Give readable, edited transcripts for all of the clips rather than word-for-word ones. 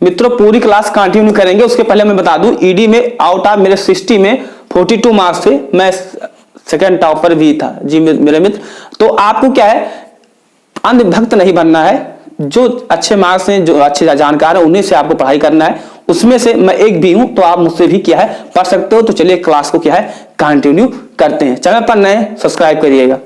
मित्रों पूरी class continue करेंगे, उसके पहले मैं बता दूं ईडी में आउट ऑफ मेरे 60 में 42 मार्क्स थे, मैं सेकंड टॉपर भी था जी मेरे मित्र। तो आपको क्या है, अंधभक्त नहीं बनना है, जो अच्छे मार्क्स हैं, जो अच्छे जानकार हैं, उन्हीं से आपको पढ़ाई करना है। उसमें से मैं एक भी हूं, तो आप मुझसे भी क्या है पढ़ सकते हो। तो चलिए क्लास को क्या है कंटिन्यू करते हैं। चैनल पर नए सब्सक्राइब करिएगा।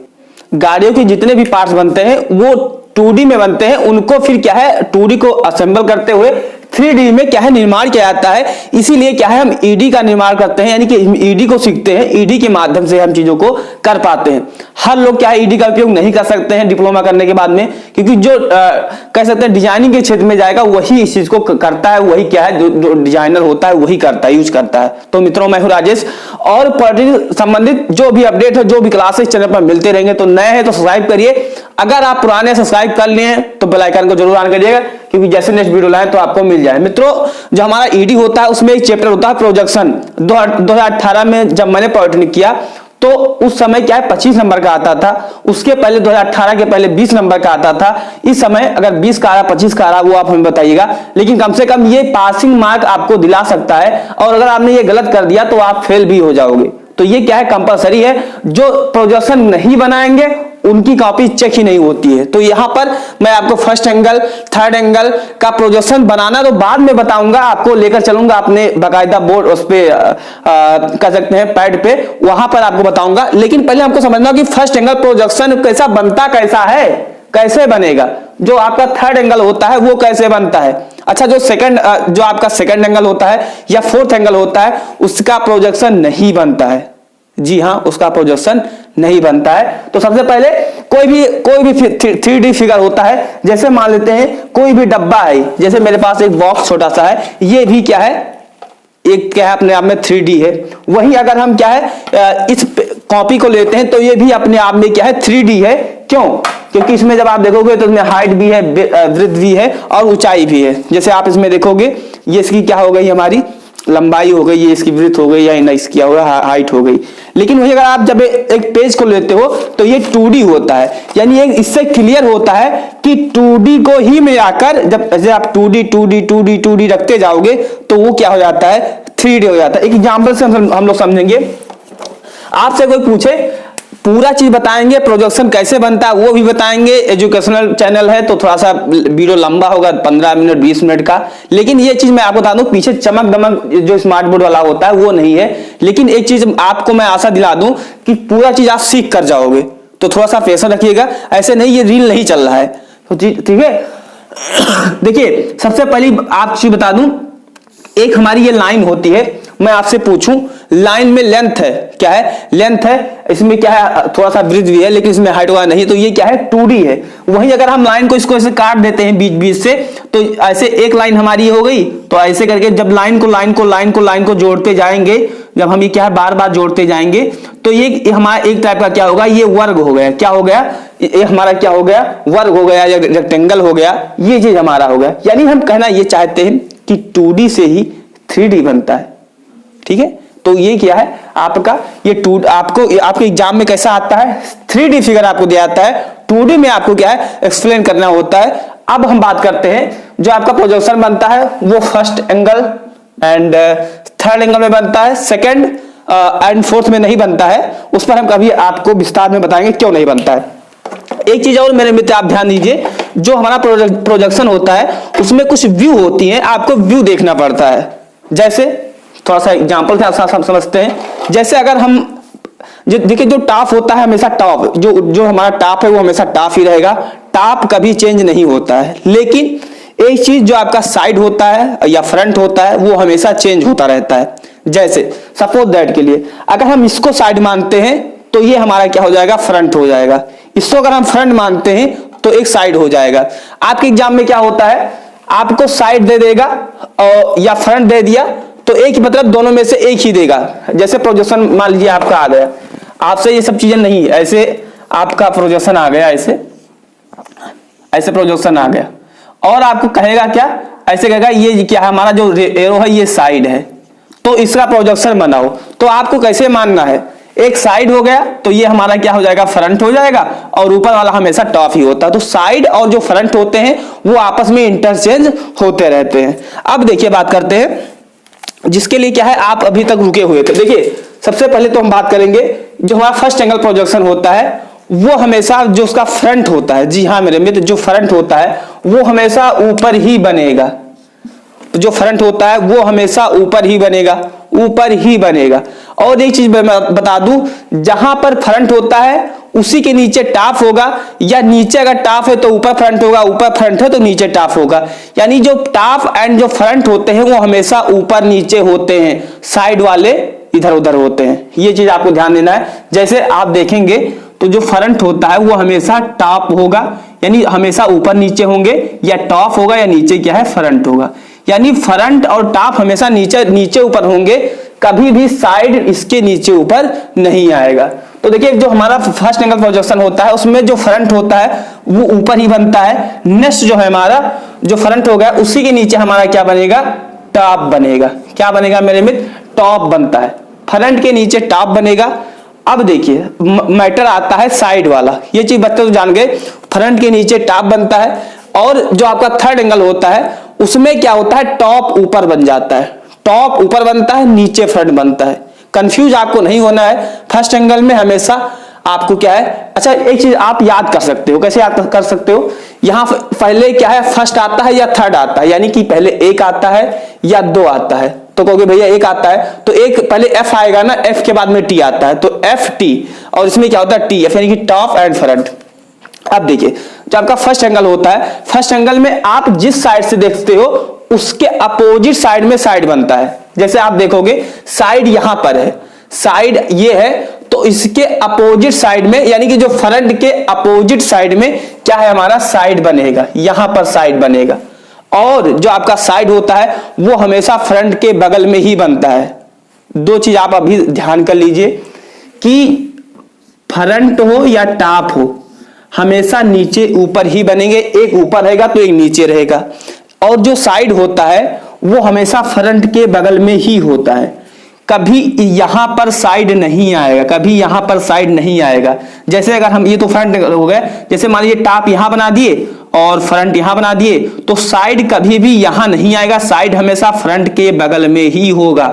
गाड़ियों के जितने भी पार्ट्स बनते हैं वो 2D में बनते हैं, उनको फिर क्या है 2D को असेंबल करते हुए 3D में क्या है निर्माण किया जाता है। इसीलिए क्या है हम ईडी का निर्माण करते हैं, यानी कि ईडी को सीखते हैं, ईडी के माध्यम से हम चीजों को कर पाते हैं। हर लोग क्या है ईडी का उपयोग नहीं कर सकते हैं डिप्लोमा करने के बाद में, क्योंकि जो कह सकते हैं डिजाइनिंग के क्षेत्र में जाएगा वही इस चीज को करता है, वही क्या है जो डिजाइनर होता है वही करता है, यूज करता है। तो मित्रों मैं हूं राजेश, और पॉलिटिक्स संबंधित जो भी अपडेट है, जो भी क्लासेस चैनल पर मिलते रहेंगे। तो नए हैं तो सब्सक्राइब करिए, अगर आप पुराने सब्सक्राइब कर लिए हैं तो बेल आइकन को जरूर ऑन करिएगा, क्योंकि जैसे नेक्स्ट वीडियो लाए तो आपको मिल जाए। मित्रों जो हमारा ईडी होता है उसमें एक चैप्टर होता है प्रोजेक्शन। 2018 में जब मैंने पॉलिटेक्निक किया तो उस समय क्या है 25 नंबर का आता था, उसके पहले 2018 के पहले 20 नंबर का आता था। इस समय अगर 20 का आ रहा 25 का आ रहा वो आप हमें बताइएगा, लेकिन कम से कम ये पासिंग मार्क आपको दिला सकता है, और अगर आपने ये गलत कर दिया तो आप फेल भी हो जाओगे। तो ये क्या है कंपलसरी है, जो प्रोजेक्शन नहीं बनाएंगे उनकी कॉपी चेक ही नहीं होती है। तो यहां पर मैं आपको फर्स्ट एंगल थर्ड एंगल का प्रोजेक्शन बनाना तो बाद में बताऊंगा, आपको लेकर चलूंगा अपने बाकायदा बोर्ड उस पे कह सकते हैं पैड पे, वहां पर आपको बताऊंगा। लेकिन पहले हमको समझना कि फर्स्ट एंगल प्रोजेक्शन कैसा बनता कैसा है, कैसे बनेगा। जो आपका थर्ड एंगल होता है वो कैसे बनता है। अच्छा जो आपका सेकंड एंगल होता है या फोर्थ एंगल होता है उसका प्रोजेक्शन नहीं बनता है। जी हाँ, उसका प्रोजेक्शन नहीं बनता है। तो सबसे पहले कोई भी 3D फिगर होता है, जैसे मान लेते हैं कोई भी डब्बा है, जैसे मेरे पास एक बॉक्स छोटा सा है, ये भी क्या है एक क्या है अपने आप में 3D है। वही अगर हम क्या है इस कॉपी को लेते हैं तो ये भी अपने आप में क्या है 3D है। क्यों? क्योंकि इसमें जब आप देखोगे तो इसमें हाइट भी है, विड्थ भी है और ऊंचाई भी है। जैसे आप इसमें देखोगे ये इसकी क्या हो गई हमारी लंबाई हो गई, ये इसकी विड्थ हो गई, या इसकी हो गई हाइट हो गई। लेकिन वही अगर आप जब एक पेज को लेते हो तो ये 2D होता है, यानी एक इससे क्लियर होता है कि 2D को ही मिलाकर जब जैसे आप 2D रखते जाओगे तो वो क्या हो जाता है 3D हो जाता है। एक एग्जांपल से हम लोग समझेंगे। आपसे कोई पूछे पूरा चीज बताएंगे, प्रोजेक्शन कैसे बनता है वो भी बताएंगे। एजुकेशनल चैनल है तो थोड़ा सा वीडियो लंबा होगा, 15 मिनट 20 मिनट का। लेकिन ये चीज मैं आपको बता दूं, पीछे चमक दमक जो स्मार्ट बोर्ड वाला होता है वो नहीं है। लेकिन एक चीज आपको मैं आशा दिला दूं कि पूरा चीज आप सीख कर जाओगे, तो थोड़ा सा पेशेंस रखिएगा। ऐसे नहीं ये रील नहीं चल रहा है, तो ठीक है। देखिए सबसे पहली आप चीज बता दूं, एक हमारी ये लाइन होती है, मैं आपसे पूछूं लाइन में लेंथ है, क्या है लेंथ है, इसमें क्या है थोड़ा सा ब्रिज भी है लेकिन इसमें हाइट वगैरह नहीं, तो ये क्या है 2D है। वहीं अगर हम लाइन को इसको ऐसे काट देते हैं बीच बीच से, तो ऐसे एक लाइन हमारी हो गई। तो ऐसे करके जब लाइन को जोड़ते जाएंगे, जब हम ये क्या है बार बार जोड़ते जाएंगे, तो ये हमारा एक टाइप का क्या होगा, ये वर्ग हो गया। क्या हो गया ये हमारा, क्या हो गया वर्ग हो गया या रेक्टेंगल हो गया, ये चीज हमारा हो गया। यानी हम कहना ये चाहते हैं कि 2D से ही 3D बनता है। ठीक है, तो ये क्या है आपका ये आपको आपके एग्जाम में कैसा आता है 3D फिगर आपको दिया जाता है, 2D में आपको क्या है एक्सप्लेन करना होता है। अब हम बात करते हैं जो आपका प्रोजेक्शन बनता है वो first angle and third angle में बनता है, सेकंड एंड फोर्थ में नहीं बनता है। उस पर हम कभी आपको विस्तार में बताएंगे क्यों नहीं बनता है। एक चीज और मेरे मित्र आप ध्यान दीजिए, जो हमारा प्रोजेक्शन होता है उसमें कुछ व्यू होती है, आपको व्यू देखना पड़ता है। जैसे थोड़ा सा एग्जांपल से आप समझते हैं। जैसे अगर हम देखिए जो टॉप होता है हमेशा टॉप, जो हमारा टॉप है वो हमेशा टॉप ही रहेगा, टॉप कभी चेंज नहीं होता है। लेकिन एक चीज जो आपका साइड होता है या फ्रंट होता है वो हमेशा चेंज होता रहता है। जैसे सपोज दैट के लिए अगर हम इसको साइड मानते हैं तो ये हमारा क्या हो जाएगा फ्रंट हो जाएगा, इसको अगर हम फ्रंट मानते हैं तो एक साइड हो जाएगा। आपके एग्जाम में क्या होता है आपको साइड दे देगा और या फ्रंट दे दिया तो एक ही मतलब दोनों में से एक ही देगा। जैसे प्रोजेक्शन मान लीजिए आपका आ गया, आपसे ये सब चीजें नहीं, ऐसे आपका प्रोजेक्शन आ गया, ऐसे प्रोजेक्शन आ गया और आपको कहेगा क्या, ऐसे कहेगा ये क्या है हमारा जो एरो है ये साइड है, तो इसका प्रोजेक्शन बनाओ। तो आपको कैसे मानना है, एक साइड हो गया तो ये हमारा क्या हो जाएगा, फ्रंट हो जाएगा, और ऊपर वाला हमेशा टॉप ही होता है। तो साइड और जो फ्रंट होते हैं वो आपस में इंटरचेंज होते रहते हैं। अब देखिए बात करते हैं जिसके लिए क्या है आप अभी तक रुके हुए थे। देखिए सबसे पहले तो हम बात करेंगे जो हमारा फर्स्ट एंगल प्रोजेक्शन होता है वो हमेशा जो उसका फ्रंट होता है, जी हाँ मेरे मित्र, जो फ्रंट होता है वो हमेशा ऊपर ही बनेगा। जो फ्रंट होता है वो हमेशा ऊपर ही बनेगा, ऊपर ही बनेगा। और एक चीज मैं बता दूं, जहां पर फ्रंट होता है उसी के नीचे टॉप होगा, या नीचे अगर टॉप है तो ऊपर फ्रंट होगा, ऊपर फ्रंट है तो नीचे टॉप होगा। यानी जो टॉप एंड जो फ्रंट होते हैं वो हमेशा ऊपर नीचे होते हैं, साइड वाले इधर उधर होते हैं। ये चीज आपको ध्यान देना है। जैसे आप देखेंगे तो जो फ्रंट होता है वो हमेशा टॉप होगा, यानी हमेशा ऊपर नीचे होंगे, या टॉप होगा या नीचे क्या है, फ्रंट होगा। यानी फ्रंट और टॉप हमेशा नीचे नीचे ऊपर होंगे, कभी भी साइड इसके नीचे ऊपर नहीं आएगा। तो देखिए जो हमारा फर्स्ट एंगल प्रोजेक्शन होता है उसमें जो फ्रंट होता है वो ऊपर ही बनता है। नेक्स्ट जो है हमारा जो फ्रंट हो गया उसी के नीचे हमारा क्या बनेगा, टॉप बनेगा। क्या बनेगा मेरे मित्र, टॉप बनता है, फ्रंट के नीचे टॉप बनेगा। अब देखिए मैटर आता है साइड वाला, ये चीज बच्चे तो जान गए, फ्रंट के नीचे टॉप बनता है। और जो आपका थर्ड एंगल होता है उसमें क्या होता है, टॉप ऊपर बन जाता है, टॉप ऊपर बनता है, नीचे फ्रंट बनता है। कंफ्यूज आपको नहीं होना है, फर्स्ट एंगल में हमेशा आपको क्या है। अच्छा एक चीज आप याद कर सकते हो, कैसे याद कर सकते हो, यहां पहले क्या है, फर्स्ट आता है या थर्ड आता है, यानी कि पहले एक आता है या दो आता है। तो कहोगे भैया एक आता है तो एक पहले एफ आएगा ना, एफ के बाद में टी आता है, तो एफ टी, और इसमें क्या होता है टी एफ, यानी कि टॉप एंड फ्रंट। अब देखिए जो आपका फर्स्ट एंगल होता है, फर्स्ट एंगल में आप जिस साइड से देखते हो उसके अपोजिट साइड में साइड बनता है। जैसे आप देखोगे साइड यहां पर है, साइड ये है, तो इसके अपोजिट साइड में यानी कि जो फ्रंट के अपोजिट साइड में क्या है हमारा, साइड बनेगा, यहां पर साइड बनेगा। और जो आपका साइड होता है वो हमेशा फ्रंट के बगल में ही बनता है। दो चीज आप अभी ध्यान कर लीजिए कि फ्रंट हो या टॉप हो हमेशा नीचे ऊपर ही बनेंगे, एक ऊपर रहेगा तो एक नीचे रहेगा। और जो साइड होता है वो हमेशा फ्रंट के बगल में ही होता है, कभी यहां पर साइड नहीं आएगा, कभी यहां पर साइड नहीं आएगा। जैसे अगर हम ये तो फ्रंट हो गए, जैसे मान लीजिए टॉप यहां बना दिए और फ्रंट यहां बना दिए, तो साइड कभी भी यहां नहीं आएगा, साइड हमेशा फ्रंट के बगल में ही होगा।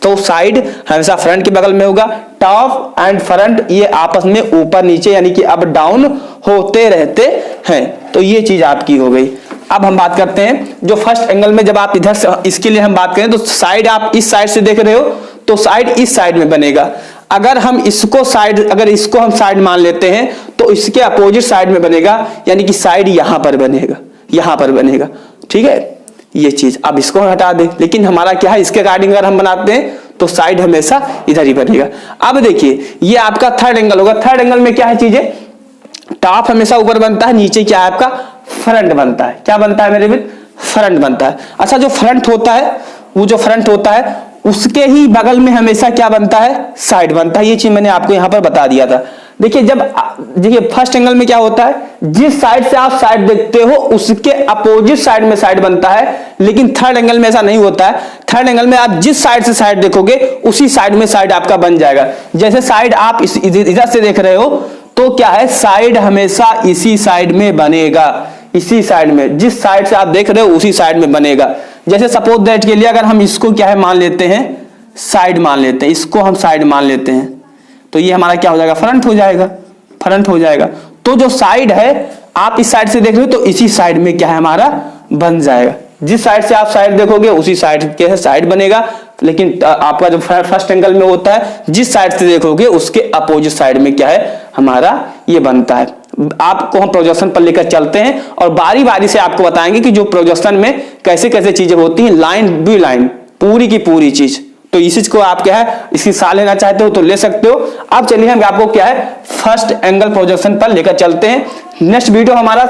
तो साइड हमेशा फ्रंट के बगल में होगा, टॉप एंड फ्रंट ये आपस में ऊपर नीचे यानी कि अप डाउन होते रहते हैं। तो ये चीज आपकी हो गई। अब हम बात करते हैं जो फर्स्ट एंगल में जब आप इधर से, इसके लिए हम बात करें तो साइड आप इस साइड से देख रहे हो तो साइड इस साइड में बनेगा। अगर हम इसको साइड, अगर इसको हम साइड मान लेते हैं तो इसके अपोजिट साइड में बनेगा, यानी कि साइड यहां पर बनेगा, यहां पर बनेगा। ठीक है ये चीज, अब इसको हटा दें, लेकिन हमारा क्या है इसके अकॉर्डिंग अगर हम बनाते हैं तो साइड हमेशा इधर ही बनेगा। अब देखिए ये आपका थर्ड एंगल होगा। थर्ड एंगल में क्या है चीजें, टॉप हमेशा ऊपर बनता है, नीचे क्या है आपका फ्रंट बनता है। क्या बनता है मेरे मित्र, फ्रंट बनता है। अच्छा जो फ्रंट होता है, वो जो फ्रंट होता है उसके ही बगल में हमेशा क्या बनता है, साइड बनता है। ये चीज मैंने आपको यहां पर बता दिया था। देखिए जब देखिए फर्स्ट एंगल में क्या होता है, जिस साइड से आप साइड देखते हो उसके अपोजिट साइड में साइड बनता है, लेकिन थर्ड एंगल में ऐसा नहीं होता है। थर्ड एंगल में आप जिस साइड से साइड देखोगे उसी साइड में साइड आपका बन जाएगा। जैसे साइड आप इधर से देख रहे हो तो क्या है, साइड हमेशा इसी साइड में बनेगा, इसी साइड में, जिस साइड से आप देख रहे हो उसी साइड में बनेगा। जैसे सपोज दैट के लिए अगर हम इसको क्या है मान लेते हैं, साइड मान लेते हैं, इसको हम साइड मान लेते हैं, तो ये हमारा क्या हो जाएगा, फ्रंट हो जाएगा, फ्रंट हो जाएगा। तो जो साइड है आप इस साइड से देख रहे हो तो इसी साइड में क्या है हमारा बन जाएगा। जिस साइड से आप साइड देखोगे उसी साइड के साइड बनेगा, लेकिन आपका जो फर्स्ट एंगल में होता है जिस साइड से देखोगे उसके अपोजिट साइड में क्या है हमारा ये बनता है। आपको हम प्रोजेक्शन पर लेकर चलते हैं और बारी बारी से आपको बताएंगे कि जो प्रोजेक्शन में कैसे कैसे चीजें होती हैं, लाइन बाय लाइन, पूरी की पूरी चीज। तो इस चीज को आप क्या है इसकी साल लेना चाहते हो तो ले सकते हो। अब चलिए हम आपको क्या है फर्स्ट एंगल प्रोजेक्शन पर लेकर चलते हैं। नेक्स्ट वीडियो हमारा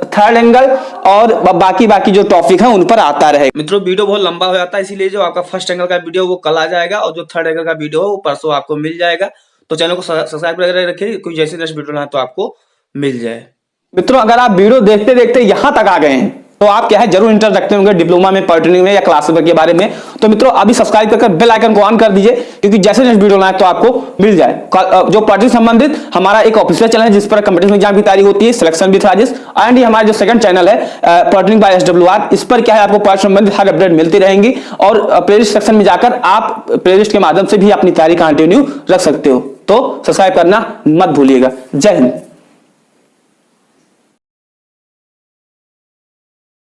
थर्ड एंगल और बाकी जो टॉपिक है उन पर आता रहे। मित्रों वीडियो बहुत लंबा हो जाता है, इसीलिए जो आपका फर्स्ट एंगल का वीडियो वो कल आ जाएगा और जो थर्ड एंगल का वीडियो है वो परसों आपको मिल जाएगा। तो चैनल को सब्सक्राइब करके रखिए, कोई जैसे नेक्स्ट वीडियो ना तो आपको मिल जाए। मित्रों अगर आप वीडियो देखते देखते यहां तक आ गए हैं तो आप क्या है जरूर इंटरेस्ट रखते होंगे डिप्लोमा में, पॉलिटेक्निक में या क्लास के बारे में, तो मित्रों अभी सब्सक्राइब कर बेल आइकन को ऑन कर दीजिए, क्योंकि जैसे नेक्स्ट वीडियो लाए तो आपको मिल जाए। जो पॉलिटिक्स संबंधित हमारा एक ऑफिशियल चैनल है जिस पर कंपटीशन एग्जाम की तैयारी होती है, सिलेक्शन विद राजेश, एंड ये हमारा जो सेकंड चैनल है पॉलिटिक्स बाय SWR, इस पर क्या है आपको पॉलिटिक्स संबंधित हर अपडेट मिलती रहेंगी। और प्लेलिस्ट सेक्शन में जाकर आप प्लेलिस्ट के माध्यम से भी अपनी तैयारी कंटिन्यू रख सकते हो। तो सब्सक्राइब करना मत भूलिएगा। जय हिंद।